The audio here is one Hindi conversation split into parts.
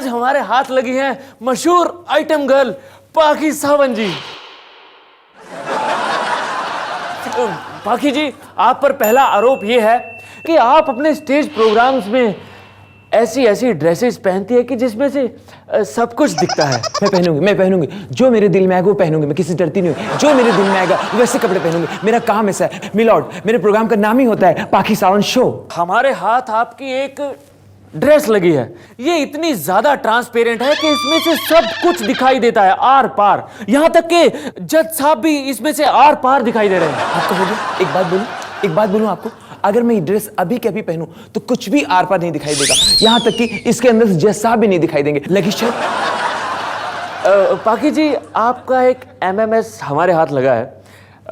आज हमारे हाथ लगी है मशहूर आइटम गर्ल पाखी सावंत जी। पाखी जी, आप पर पहला आरोप यह है कि आप अपने स्टेज प्रोग्राम्स में ऐसी ऐसी ड्रेसेस पहनती है कि जिसमें से सब कुछ दिखता है। मैं पहनूंगी जो मेरे दिल में आएगा वो पहनूंगी, मैं किसी डरती नहीं हूँ। जो मेरे दिल में आएगा वैसे कपड़े पहनूंगी, मेरा काम ऐसा है मिलॉर्ड। मेरे प्रोग्राम का नाम ही होता है पाखी सावंत शो। हमारे हाथ आपकी एक ड्रेस लगी है, ये इतनी ज्यादा ट्रांसपेरेंट है कि इसमें से सब कुछ दिखाई देता है, आर पार। यहां तक कि जज साहब भी इसमें से आर पार दिखाई दे रहे हैं। आपको हो गया? एक बात बोलूं आपको, अगर मैं ये ड्रेस अभी के अभी पहनूं तो कुछ भी आर पार नहीं दिखाई देगा, यहां तक कि इसके अंदर से जज साहब भी नहीं दिखाई देंगे। लगी शर्ट। पाखी जी, आपका एक MMS हमारे हाथ लगा है।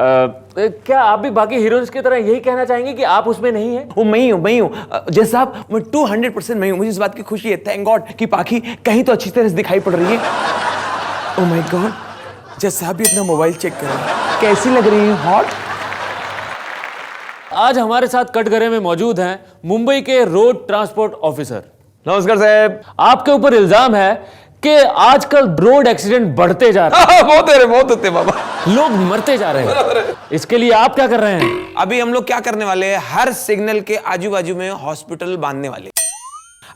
क्या आप भी बाकी हीरोइंस की तरह यही कहना चाहेंगे कि आप उसमें नहीं हैं? वो मैं ही हूँ जज साहब, मैं 200% मैं हूँ। मुझे इस बात की खुशी है, थैंक गॉड कि पाखी कहीं तो अच्छी तरह से दिखाई पड़ रही है। ओह माय गॉड, जज साहब भी अपना मोबाइल चेक कर रहे हैं। कैसी लग रही है? हॉट। आज हमारे साथ कटघरे में मौजूद हैं मुंबई के रोड ट्रांसपोर्ट ऑफिसर। नमस्कार साहब। आपके ऊपर इल्जाम है कि आजकल रोड एक्सीडेंट बढ़ते जा रहे हैं। बहुत होते बाबा, लोग मरते जा रहे हैं। इसके लिए आप क्या कर रहे हैं? अभी हम लोग क्या करने वाले हैं, हर सिग्नल के आजू बाजू में हॉस्पिटल बांधने वाले।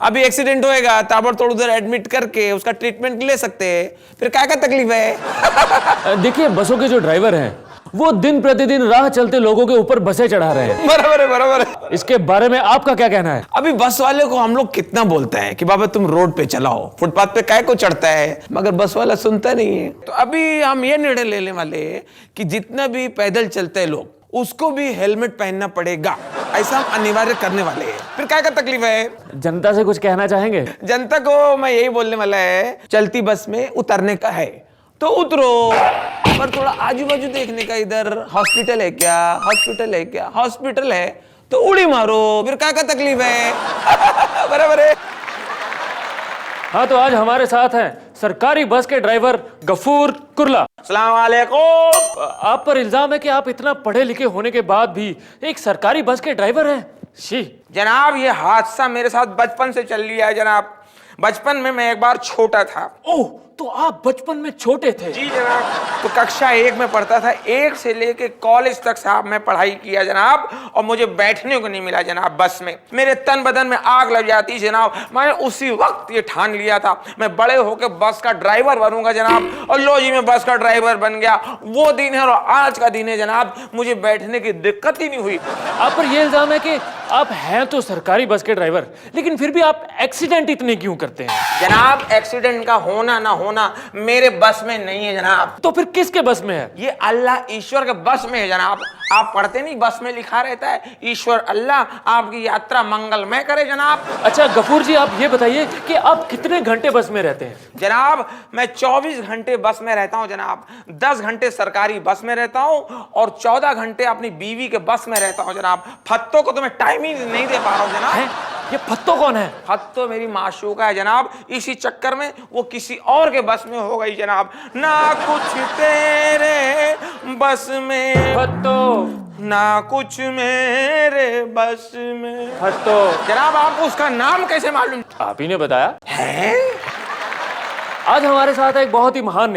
अभी एक्सीडेंट होएगा, ताबड़तोड़ उधर एडमिट करके उसका ट्रीटमेंट ले सकते हैं। फिर क्या तकलीफ है? देखिए, बसों के जो ड्राइवर हैं वो दिन प्रतिदिन राह चलते लोगों के ऊपर बसें चढ़ा रहे हैं। बराबर है। इसके बारे में आपका क्या कहना है? अभी बस वाले को हम लोग कितना बोलते हैं कि बाबा तुम रोड पे चलाओ, फुटपाथ पे काय को चढ़ता है, मगर बस वाला सुनता नहीं है। तो अभी हम ये निर्णय लेने वाले कि जितना भी पैदल चलते हैं लोग, उसको भी हेलमेट पहनना पड़ेगा, ऐसा हम अनिवार्य करने वाले हैं। फिर क्या तकलीफ है? जनता से कुछ कहना चाहेंगे? जनता को मैं यही बोलने वाला है, चलती बस में उतरने का है तो उतरो, पर थोड़ा आजू बाजू देखने का, इधर हॉस्पिटल है क्या, हॉस्पिटल है तो उड़ी मारो। फिर क्या तकलीफ है? बराबर है। हाँ, तो आज हमारे साथ हैं सरकारी बस के ड्राइवर गफूर कुर्ला। अस्सलाम वालेकुम। आप पर इल्जाम है कि आप इतना पढ़े लिखे होने के बाद भी एक सरकारी बस के ड्राइवर हैं। शी जनाब, ये हादसा मेरे साथ बचपन से चल लिया है जनाब। बचपन में मैं एक बार छोटा था। ओह, तो आप बचपन में छोटे थे? जी जनाब। तो कक्षा 1 में पढ़ता था। 1 से लेके कॉलेज तक साहब मैं पढ़ाई किया जनाब, और मुझे बैठने को नहीं मिला जनाब बस में। मेरे तन बदन में आग लग जाती जनाब। मैंने उसी वक्त ये ठान लिया था मैं बड़े होकर बस का ड्राइवर बनूंगा जनाब, और लो जी मैं बस का ड्राइवर बन गया। वो दिन है और आज का दिन है जनाब, मुझे बैठने की दिक्कत ही नहीं हुई। आप पर यह इल्जाम है कि आप हैं तो सरकारी बस के ड्राइवर, लेकिन फिर भी आप एक्सीडेंट इतने क्यों करते हैं? जनाब, एक्सीडेंट का होना ना होना मेरे बस में नहीं है जनाब। तो फिर किसके बस में है? ये अल्लाह ईश्वर के बस में है जनाब। आप पढ़ते नहीं, बस में लिखा रहता है ईश्वर अल्लाह आपकी यात्रा मंगलमय करे जनाब। अच्छा गफूर जी, आप ये बताइए कि आप कितने घंटे बस में रहते हैं? जनाब, मैं 24 घंटे बस में रहता हूं जनाब। 10 घंटे सरकारी बस में रहता हूं और 14 घंटे अपनी बीवी के बस में रहता हूं जनाब। फत्तों को तो मैं टाइम ही नहीं दे पा रहा हूं जनाब। ये फत्तो कौन है? फत्तो मेरी माशूका है जनाब। इसी चक्कर में वो किसी और के बस में हो गई जनाब। ना कुछ तेरे बस में फत्तो, ना कुछ मेरे बस में। फत्तो जनाब, आपको उसका नाम कैसे मालूम? आप ही ने बताया है? आज हमारे साथ है एक बहुत ही महान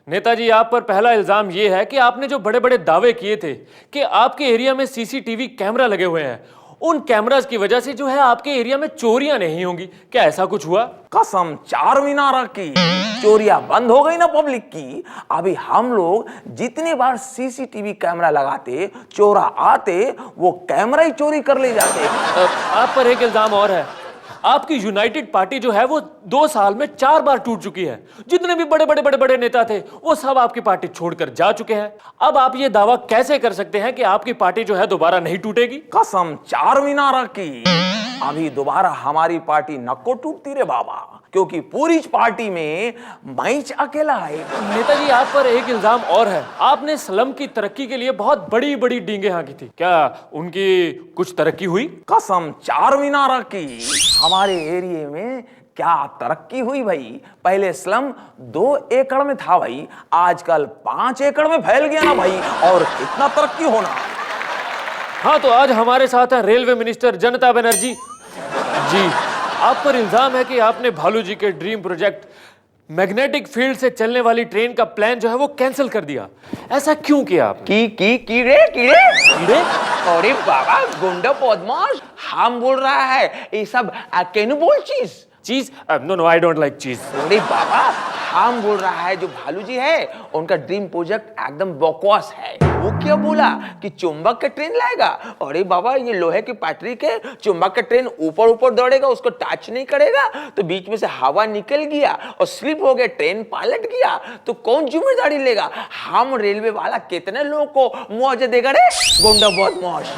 नेताजी, आप पर पहला इल्जाम यह है कि आपने जो बड़े बड़े दावे किए थे कि आपके एरिया में CCTV कैमरा लगे हुए हैं, उन कैमरास की वजह से जो है आपके एरिया में चोरियां नहीं होंगी। क्या ऐसा कुछ हुआ? कसम चार मीनार की, चोरियां बंद हो गई ना पब्लिक की। अभी हम लोग जितनी बार CCTV कैमरा लगाते, चोरा आते, वो कैमरा ही चोरी कर ले जाते। आप पर एक इल्जाम और है, आपकी यूनाइटेड पार्टी जो है वो 2 साल में 4 बार टूट चुकी है। जितने भी बड़े नेता थे वो सब आपकी पार्टी छोड़कर जा चुके हैं। अब आप ये दावा कैसे कर सकते हैं कि आपकी पार्टी जो है दोबारा नहीं टूटेगी? कसम चार मीनार की, अभी दोबारा हमारी पार्टी नको टूटती रे बाबा, क्योंकि पूरी पार्टी में मैं अकेला है। नेताजी, आप पर एक इल्जाम और है, आपने स्लम की तरक्की के लिए बहुत बड़ी बड़ी डींगे हाँकी थी। क्या उनकी कुछ तरक्की हुई? कसम चार मीनार की, हमारे एरिया में क्या तरक्की हुई भाई। पहले स्लम 2 एकड़ में था भाई, आजकल 5 एकड़ में फैल गया ना भाई, और कितना तरक्की होना। हाँ, तो आज हमारे साथ है रेलवे मिनिस्टर जनता बनर्जी जी। आप पर इल्जाम है कि आपने भालू जी के ड्रीम प्रोजेक्ट मैग्नेटिक फील्ड से चलने वाली ट्रेन का प्लान जो है वो कैंसिल कर दिया। ऐसा क्यों किया आपने? कीड़े कीड़े? अरे बाबा गुंडा बदमाश हम बोल रहा है ये सब कैन बोल चीज चीज? नो आई डोंट लाइक चीज। अरे बाबा हम बोल रहा है जो भालू जी है उनका ड्रीम प्रोजेक्ट एकदम बकवास है। वो क्या बोला कि चुंबक का ट्रेन लाएगा? अरे बाबा ये लोहे की पटरी के चुंबक का ट्रेन ऊपर ऊपर दौड़ेगा, उसको टच नहीं करेगा तो बीच में से हवा निकल गया और स्लिप हो गया, ट्रेन पलट गया तो कौन जिम्मेदारी लेगा? हम रेलवे वाला कितने लोगों को मुआवजा देगा रे गुंडा बदमाश।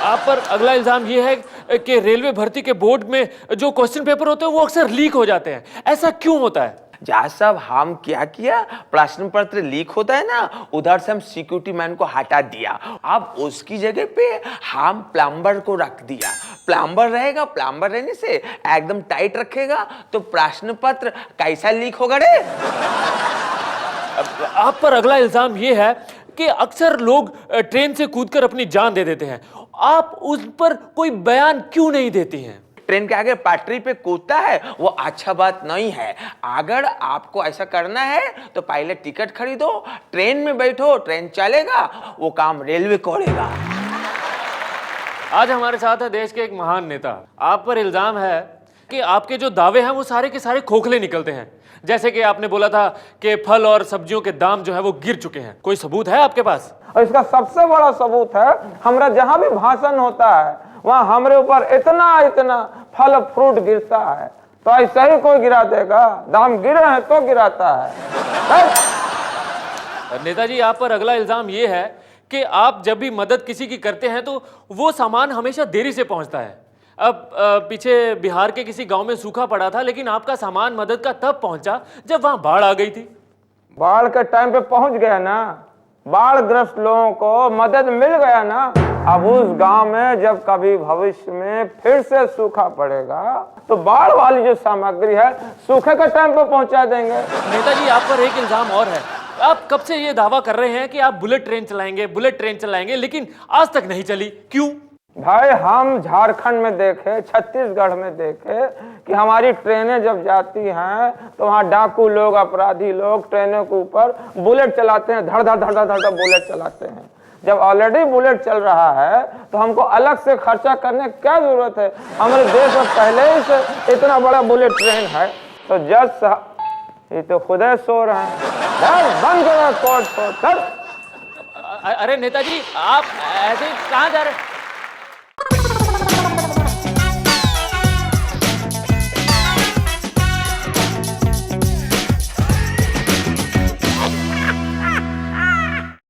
आप पर अगला इल्जाम यह है कि रेलवे भर्ती के बोर्ड में जो क्वेश्चन पेपर होते हैं वो अक्सर लीक हो जाते हैं। ऐसा क्यों होता है? जहाँ सब हम क्या किया, प्रश्न पत्र लीक होता है ना, उधर से हम सिक्योरिटी मैन को हटा दिया। अब उसकी जगह पे हम प्लम्बर को रख दिया। प्लम्बर रहेगा, प्लम्बर रहने से एकदम टाइट रखेगा तो प्रश्न पत्र कैसा लीक होगा रे? आप पर अगला इल्जाम यह है कि अक्सर लोग ट्रेन से कूदकर अपनी जान दे देते हैं। आप उस पर कोई बयान क्यों नहीं देती हैं? ट्रेन के आगे पटरी पे कूदता है वो अच्छा बात नहीं है। अगर आपको ऐसा करना है तो पहले टिकट खरीदो, ट्रेन में बैठो, ट्रेन चलेगा, वो काम रेलवे करेगा। आज हमारे साथ है देश के एक महान नेता। आप पर इल्जाम है कि आपके जो दावे हैं वो सारे के सारे खोखले निकलते हैं। जैसे कि आपने बोला था कि फल और सब्जियों के दाम जो है वो गिर चुके हैं। कोई सबूत है आपके पास? और इसका सबसे बड़ा सबूत है, हमारा जहां भी भाषण होता है वहां हमरे ऊपर इतना इतना फल फ्रूट गिरता है। तो ऐसा ही कोई गिरा देगा? दाम गिरे हैं तो गिराता है। नेताजी आप पर अगला इल्जाम यह है कि आप जब भी मदद किसी की करते हैं तो वो सामान हमेशा देरी से पहुंचता है। अब पीछे बिहार के किसी गांव में सूखा पड़ा था, लेकिन आपका सामान मदद का तब पहुंचा जब वहां बाढ़ आ गई थी। बाढ़ के टाइम पे पहुंच गया ना, बाढ़ ग्रस्त लोगों को मदद मिल गया ना। अब उस गांव में जब कभी भविष्य में फिर से सूखा पड़ेगा तो बाढ़ वाली जो सामग्री है सूखे के टाइम पे पहुंचा देंगे। नेताजी आप पर एक इल्जाम और है। आप कब से ये दावा कर रहे हैं कि आप बुलेट ट्रेन चलाएंगे, लेकिन आज तक नहीं चली। क्यों? भाई हम झारखंड में देखे, छत्तीसगढ़ में देखे कि हमारी ट्रेनें जब जाती हैं तो वहाँ डाकू लोग, अपराधी लोग ट्रेनों के ऊपर बुलेट चलाते हैं, धड़ धड़ धड़ धड़ धड़ बुलेट चलाते हैं। जब ऑलरेडी बुलेट चल रहा है तो हमको अलग से खर्चा करने की क्या जरूरत है? हमारे देश में पहले ही से इतना बड़ा बुलेट ट्रेन है। तो जज ये तो खुद सो रहे हैं, बंद करो कोर्ट। अरे नेताजी आप ऐसे कहाँ जा रहे हैं?